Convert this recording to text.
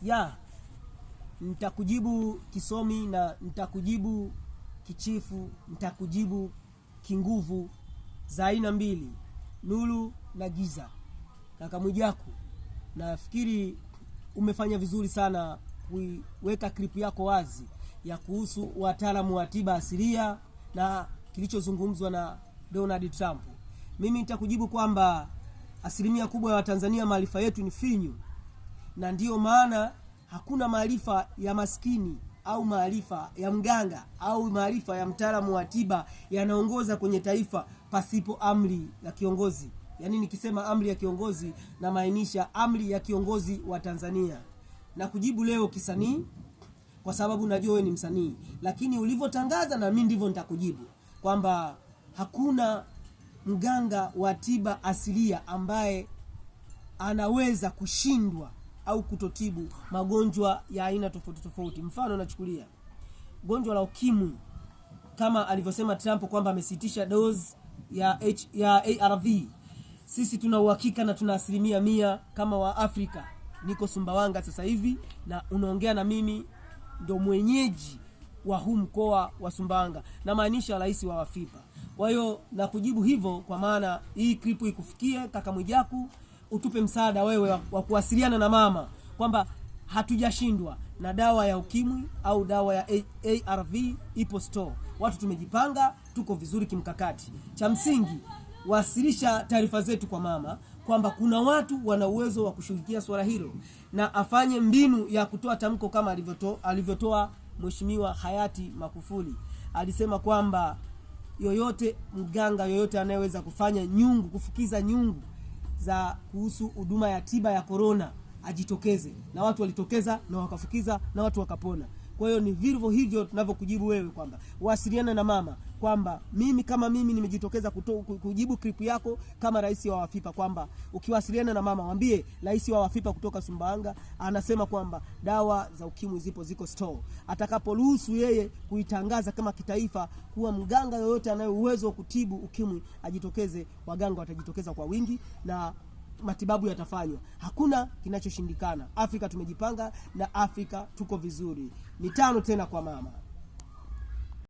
Ya, nitakujibu kisomi na nitakujibu kichifu, nitakujibu kinguvu za aina mbili, nuru na giza. Kaka Mwijaku, nafikiri umefanya vizuri sana kuiweka clip yako wazi ya kuhusu wataalamu wa tiba asilia na kilichozungumzwa na Donald Trump. Mimi nitakujibu kwamba asilimia kubwa ya Watanzania maarifa yetu ni finyu, na ndiyo maana hakuna maarifa ya maskini au maarifa ya mganga au maarifa ya mtaalamu wa tiba yanaongoza kwenye taifa pasipo amri ya kiongozi. Yaani nikisema amri ya kiongozi na maanisha amri ya kiongozi wa Tanzania. Na kujibu leo kisanii kwa sababu najua wewe ni msanii, lakini ulivyotangaza na mimi ndivyo nitakujibu kwamba hakuna mganga wa tiba asilia ambaye anaweza kushindwa au kutotibu magonjwa ya aina tofauti tofauti. Mfano nachukulia gonjwa la ukimwi, kama alivyosema Trump kwamba amesitisha dose ya ARV. Sisi tuna uhakika na tuna 100% kama wa Afrika. Niko Sumbawanga sasa hivi na unaongea na mimi ndo mwenyeji wa huu mkoa wa Sumbawanga, na maanisha rais wa Wafipa. Kwa hiyo na kujibu hivyo kwa maana hii clip ikufikie kaka Mwijaku, utupe msaada wewe wa kuwasiliana na mama kwamba hatujashindwa na dawa ya ukimwi au dawa ya ARV ipo store. Watu tumejipanga, tuko vizuri kimkakati. Cha msingi wasilisha taarifa zetu kwa mama kwamba kuna watu wana uwezo wa kushughulikia swala hilo, na afanye mbinu ya kutoa tamko kama alivyotoa Mheshimiwa hayati Magufuli. Alisema kwamba yoyote mganga yoyote anayeweza kufanya nyungu, kufukiza nyungu za kuhusu huduma ya tiba ya corona ajitokeze, na watu walitokeza na wakafukiza na watu wakapona. Kwa hiyo ni vivyo hivyo tunavyokujibu wewe kwamba wasiliana na mama kwamba mimi kama mimi nimejitokeza kujibu clip yako kama rais wa Wafipa, kwamba ukiwasiliana na mama mwambie rais wa Wafipa kutoka Sumbawanga anasema kwamba dawa za ukimwi ziko store. Atakaporuhusu yeye kuitangaza kama kitaifa kuwa mganga yoyote anaye uwezo wa kutibu ukimwi ajitokeze, waganga watajitokeza kwa wingi na matibabu yatafanywa. Hakuna kinachoshindikana. Afrika tumejipanga na Afrika tuko vizuri. Mitano tena kwa mama.